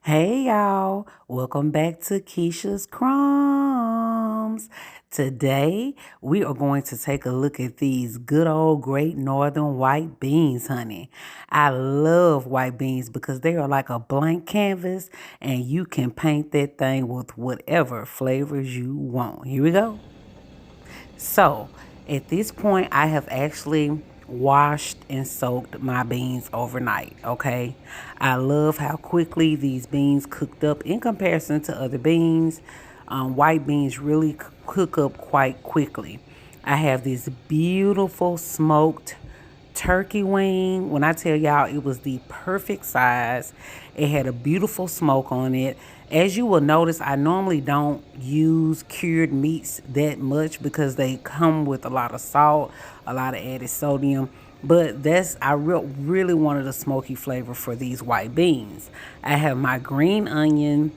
Hey y'all, welcome back to Kisha's Crumbs. Today we are going to take a look at these good old great northern white beans, honey. I love white beans because they are like a blank canvas and you can paint that thing with whatever flavors you want. Here we go. So at this point, I have actually washed and soaked my beans overnight. Okay. I love how quickly these beans cooked up in comparison to other beans. White beans really cook up quite quickly. I have this beautiful smoked turkey wing. When I tell y'all, it was the perfect size. It had a beautiful smoke on it. As you will notice, I normally don't use cured meats that much because they come with a lot of salt, a lot of added sodium. But I really wanted a smoky flavor for these white beans. I have my green onion.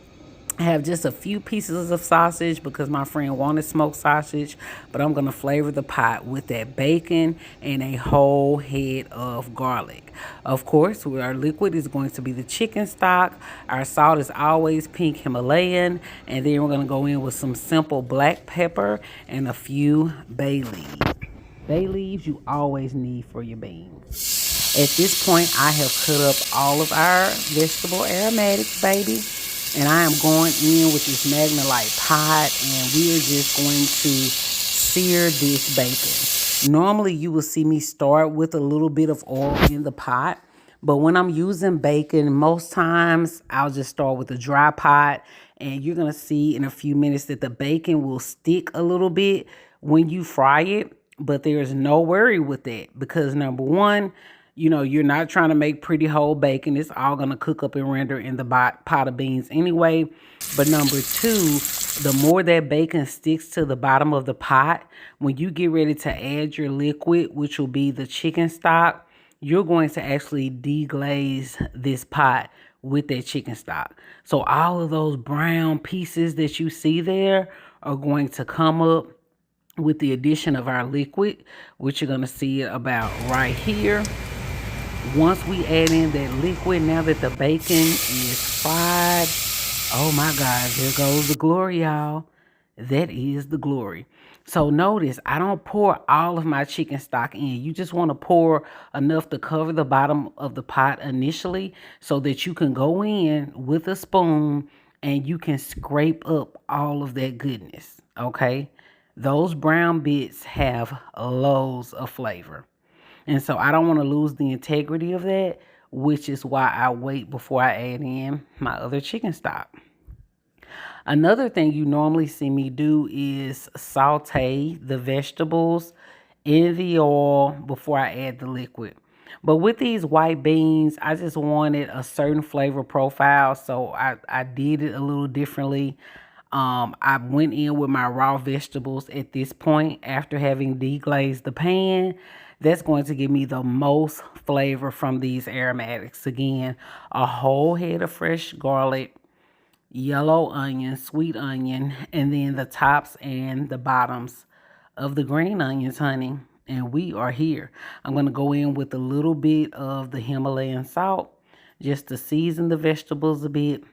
I have just a few pieces of sausage because my friend wanted smoked sausage, but I'm going to flavor the pot with that bacon and a whole head of garlic. Of course, our liquid is going to be the chicken stock. Our salt is always pink Himalayan, and then we're going to go in with some simple black pepper and a few bay leaves. Bay leaves you always need for your beans. At this point, I have cut up all of our vegetable aromatics, baby. And I am going in with this Magnalite pot, and we are just going to sear this bacon. Normally, you will see me start with a little bit of oil in the pot, but when I'm using bacon, most times I'll just start with a dry pot, and you're going to see in a few minutes that the bacon will stick a little bit when you fry it, but there's no worry with that because number one, you're not trying to make pretty whole bacon. It's all going to cook up and render in the pot of beans anyway. But number two, the more that bacon sticks to the bottom of the pot, when you get ready to add your liquid, which will be the chicken stock, you're going to actually deglaze this pot with that chicken stock. So all of those brown pieces that you see there are going to come up with the addition of our liquid, which you're going to see about right here. Once we add in that liquid, now that the bacon is fried, oh my God, there goes the glory, y'all. That is the glory. So notice, I don't pour all of my chicken stock in. You just want to pour enough to cover the bottom of the pot initially so that you can go in with a spoon and you can scrape up all of that goodness, okay? Those brown bits have loads of flavor. And so I don't want to lose the integrity of that, which is why I wait before I add in my other chicken stock. Another thing you normally see me do is saute the vegetables in the oil before I add the liquid. But with these white beans, I just wanted a certain flavor profile, so I did it a little differently. I went in with my raw vegetables at this point after having deglazed the pan. That's going to give me the most flavor from these aromatics. Again, a whole head of fresh garlic, yellow onion, sweet onion, and then the tops and the bottoms of the green onions, honey. And we are here. I'm going to go in with a little bit of the Himalayan salt just to season the vegetables a bit.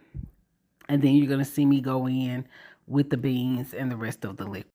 And then you're going to see me go in with the beans and the rest of the liquid.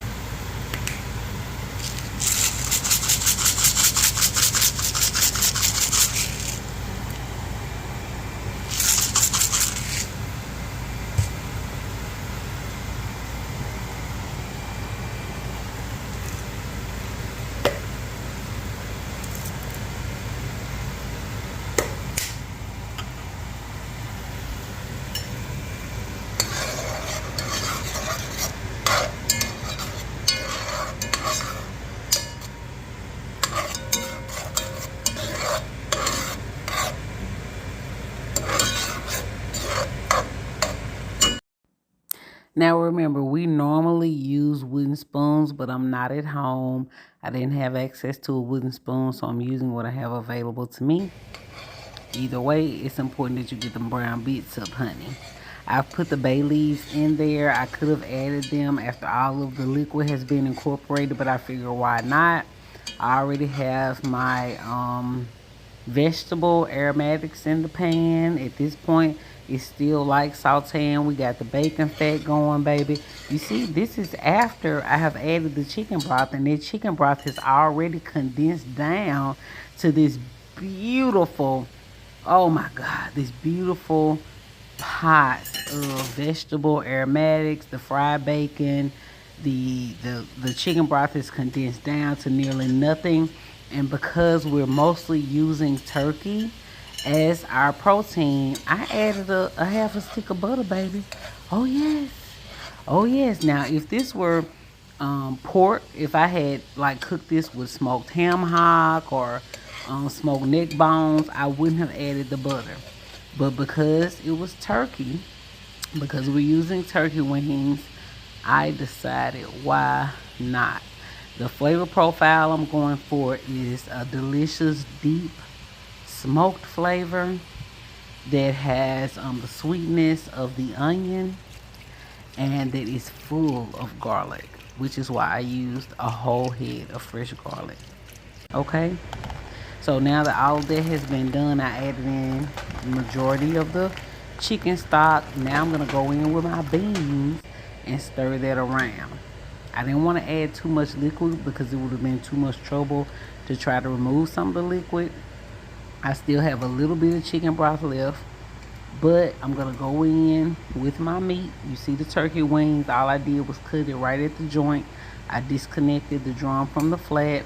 Now remember, we normally use wooden spoons, but I'm not at home. I didn't have access to a wooden spoon, so I'm using what I have available to me. Either way, it's important that you get them brown bits up, honey. I've put the bay leaves in there. I could have added them after all of the liquid has been incorporated, but I figure why not? I already have my vegetable aromatics in the pan. At this point, it's still like sauteing. We got the bacon fat going, baby. You see, this is after I have added the chicken broth, and that chicken broth has already condensed down to this beautiful, oh my God, this beautiful pot of vegetable aromatics, the fried bacon, the chicken broth is condensed down to nearly nothing. And because we're mostly using turkey as our protein, I added a half a stick of butter, baby. Oh yes. Oh yes. Now if this were pork, if I had like cooked this with smoked ham hock or smoked neck bones, I wouldn't have added the butter. But because it was turkey, because we're using turkey wings, I decided why not. The flavor profile I'm going for is a delicious deep smoked flavor that has the sweetness of the onion and that is full of garlic, which is why I used a whole head of fresh garlic. Okay, so now that all of that has been done, I added in the majority of the chicken stock. Now I'm gonna go in with my beans and stir that around. I didn't want to add too much liquid because it would have been too much trouble to try to remove some of the liquid. I still have a little bit of chicken broth left, but I'm gonna go in with my meat. You see the turkey wings, all I did was cut it right at the joint. I disconnected the drum from the flat.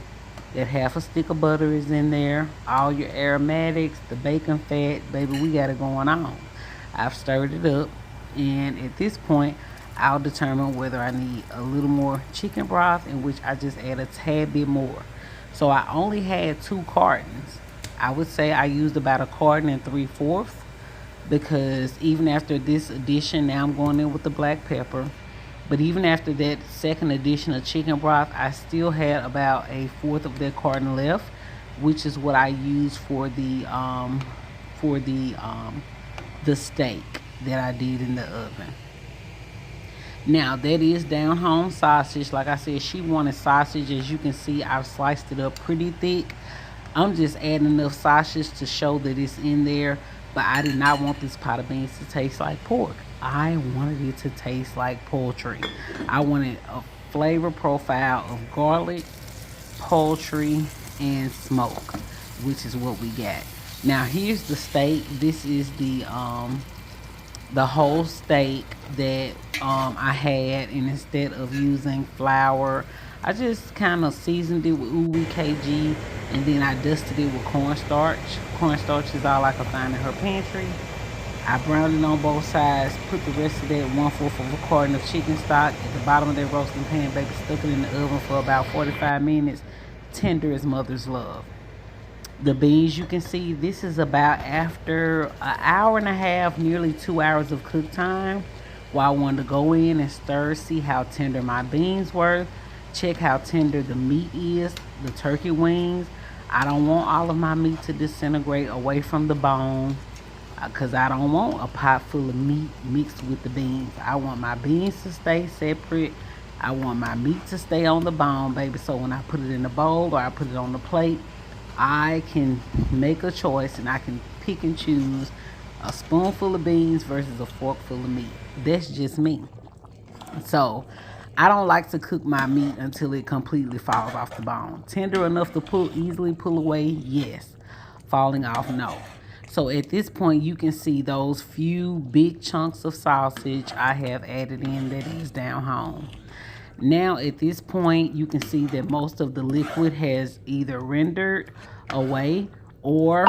That half a stick of butter is in there, all your aromatics, the bacon fat, baby, we got it going on. I've stirred it up, and at this point I'll determine whether I need a little more chicken broth, in which I just add a tad bit more. So I only had 2 cartons. I would say I used about a carton and 3/4, because even after this addition, now I'm going in with the black pepper. But even after that second addition of chicken broth, I still had about a fourth of that carton left, which is what I used for the steak that I did in the oven. Now that is down home sausage. Like I said, she wanted sausage. As you can see, I've sliced it up pretty thick. I'm just adding enough sausage to show that it's in there, but I did not want this pot of beans to taste like pork. I wanted it to taste like poultry. I wanted a flavor profile of garlic, poultry, and smoke, which is what we got. Now here's the steak. This is the whole steak that I had, and instead of using flour, I just kind of seasoned it with ubi KG, and then I dusted it with cornstarch. Cornstarch is all I could find in her pantry. I browned it on both sides, put the rest of that 1/4 of a carton of chicken stock at the bottom of that roasting pan, baby, stuck it in the oven for about 45 minutes, tender as mother's love. The beans, you can see, this is about after an hour and a half, nearly 2 hours of cook time. Well, I wanted to go in and stir, see how tender my beans were, check how tender the meat is, the turkey wings. I don't want all of my meat to disintegrate away from the bone, because I don't want a pot full of meat mixed with the beans. I want my beans to stay separate. I want my meat to stay on the bone, baby. So when I put it in the bowl or I put it on the plate, I can make a choice and I can pick and choose a spoonful of beans versus a forkful of meat. That's just me. So I don't like to cook my meat until it completely falls off the bone. Tender enough to easily pull away, yes. Falling off, no. So at this point, you can see those few big chunks of sausage I have added in that is down home. Now at this point, you can see that most of the liquid has either rendered away, or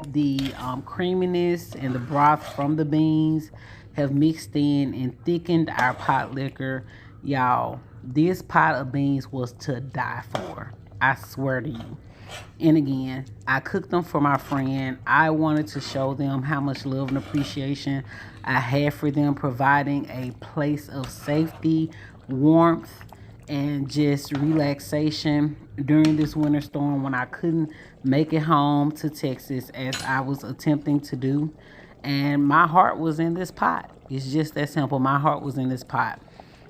the creaminess and the broth from the beans have mixed in and thickened our pot liquor. Y'all, this pot of beans was to die for. I swear to you. And again, I cooked them for my friend. I wanted to show them how much love and appreciation I had for them, providing a place of safety, warmth, and just relaxation during this winter storm when I couldn't make it home to Texas as I was attempting to do. And my heart was in this pot. It's just that simple. My heart was in this pot.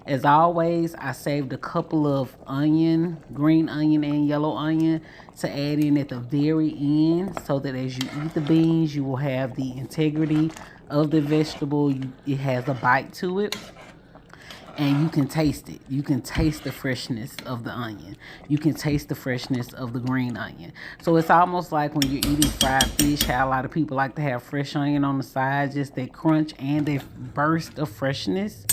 As always, I saved a couple of onion, green onion and yellow onion, to add in at the very end, so that as you eat the beans, you will have the integrity of the vegetable. It has a bite to it, and you can taste it. You can taste the freshness of the onion. You can taste the freshness of the green onion. So it's almost like when you're eating fried fish, how a lot of people like to have fresh onion on the side, just that crunch and that burst of freshness.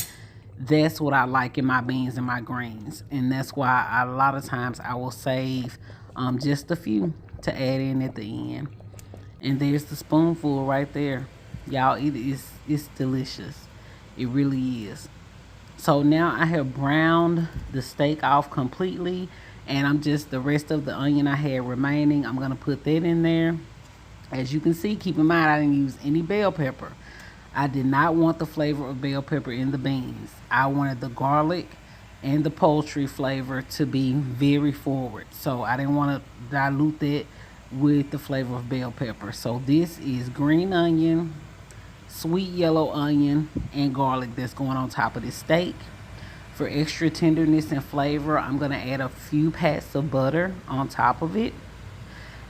That's what I like in my beans and my greens. And that's why a lot of times I will save just a few to add in at the end. And there's the spoonful right there. Y'all, it's delicious. It really is. So now I have browned the steak off completely, and I'm just, the rest of the onion I had remaining, I'm going to put that in there. As you can see, keep in mind I didn't use any bell pepper. I did not want the flavor of bell pepper in the beans. I wanted the garlic and the poultry flavor to be very forward. So I didn't want to dilute that with the flavor of bell pepper. So this is green onion, sweet yellow onion, and garlic that's going on top of this steak. For extra tenderness and flavor, I'm going to add a few pats of butter on top of it.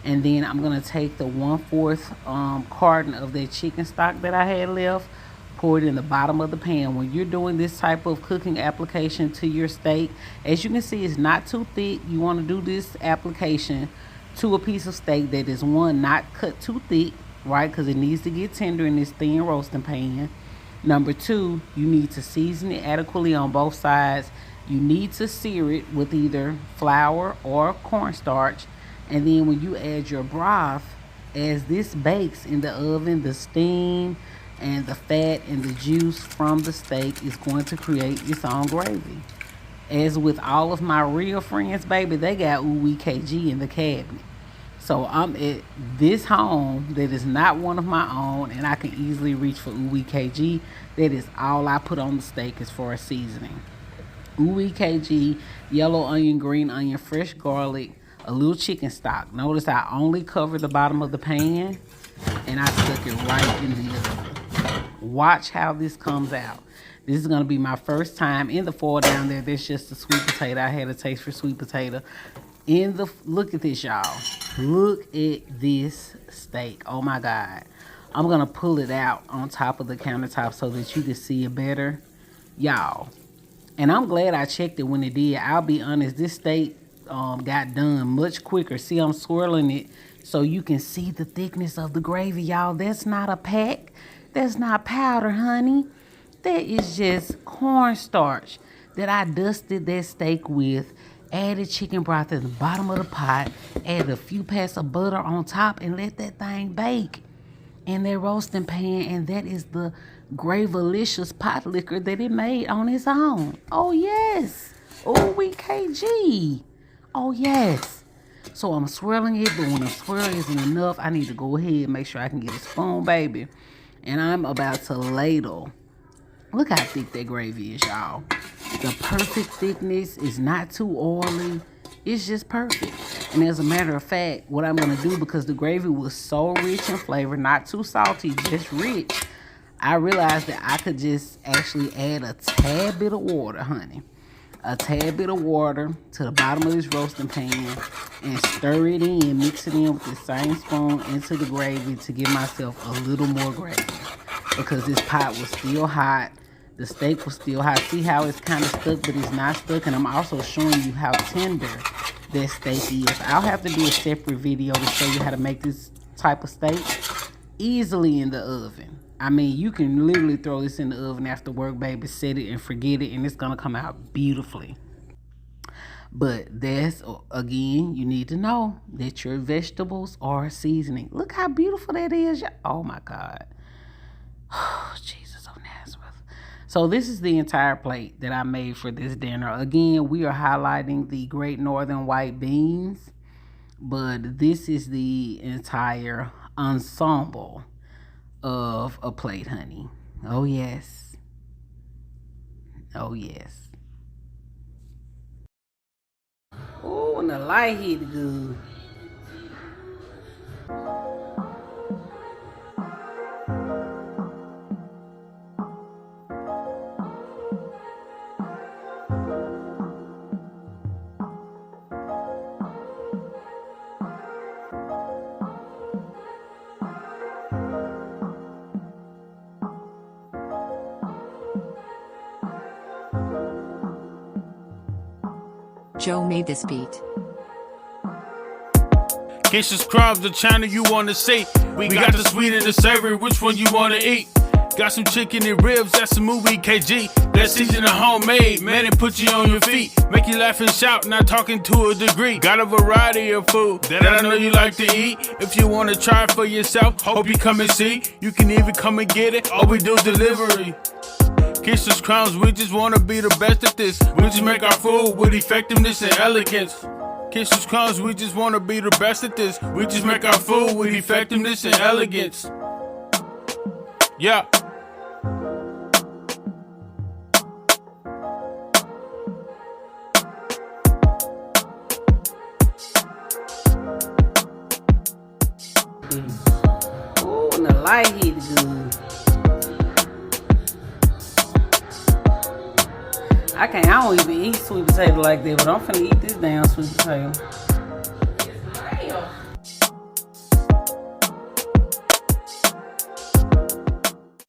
And then I'm going to take the 1/4 carton of that chicken stock that I had left, pour it in the bottom of the pan. When you're doing this type of cooking application to your steak, as you can see, it's not too thick. You want to do this application to a piece of steak that is, one, not cut too thick, right? Because it needs to get tender in this thin roasting pan. Number two, you need to season it adequately on both sides. You need to sear it with either flour or cornstarch. And then when you add your broth, as this bakes in the oven, the steam and the fat and the juice from the steak is going to create its own gravy. As with all of my real friends, baby, they got ooey KG in the cabinet. So I'm at this home that is not one of my own, and I can easily reach for ooey KG. That is all I put on the steak as far as seasoning. Ooey KG, yellow onion, green onion, fresh garlic, a little chicken stock. Notice I only covered the bottom of the pan, and I stuck it right in the oven. Watch how this comes out. This is going to be my first time in the foil down there. There's just a sweet potato. I had a taste for sweet potato. Look at this, y'all. Look at this steak. Oh my God. I'm going to pull it out on top of the countertop so that you can see it better. Y'all. And I'm glad I checked it when it did. I'll be honest, this steak got done much quicker. See, I'm swirling it so you can see the thickness of the gravy, y'all. That's not a pack. That's not powder, honey. That is just cornstarch that I dusted that steak with. Added chicken broth at the bottom of the pot. Added a few pats of butter on top and let that thing bake in that roasting pan. And that is the Gravelicious pot liquor that it made on its own. Oh, yes. Ooey KG. Oh, yes. So I'm swirling it, but when the swirl isn't enough, I need to go ahead and make sure I can get a spoon, baby. And I'm about to ladle. Look how thick that gravy is, y'all. The perfect thickness is not too oily. It's just perfect. And as a matter of fact, what I'm going to do, because the gravy was so rich in flavor, not too salty, just rich, I realized that I could just actually add a tad bit of water, honey. A tad bit of water to the bottom of this roasting pan and stir it in, mix it in with the same spoon into the gravy to give myself a little more gravy, because this pot was still hot. The steak was still hot. See how it's kind of stuck, but it's not stuck. And I'm also showing you how tender that steak is. I'll have to do a separate video to show you how to make this type of steak easily in the oven. I mean, you can literally throw this in the oven after work, baby, set it and forget it, and it's going to come out beautifully. But that's, again, you need to know that your vegetables are seasoning. Look how beautiful that is. Oh, my God. Oh, Jesus of Nazareth. So this is the entire plate that I made for this dinner. Again, we are highlighting the Great Northern White Beans, but this is the entire ensemble of a plate, honey. Oh, yes. Oh, yes. Oh, and the light hit good. Joe made this beat. Kisha's Crumbs, the channel you wanna see. We got the sweet and the savory, which one you wanna eat? Got some chicken and ribs, that's a movie KG. That season of homemade, man, it put you on your feet. Make you laugh and shout, not talking to a degree. Got a variety of food that I know you like to eat. If you wanna try it for yourself, hope you come and see. You can even come and get it, all we do is delivery. Kisha's Crumbs, we just wanna be the best at this. We just make our food with effectiveness and elegance. Kisha's Crumbs, we just wanna be the best at this. We just make our food with effectiveness and elegance. Yeah. Oh, and the light hit good. I don't even eat sweet potato like that, but I'm finna eat this damn sweet potato.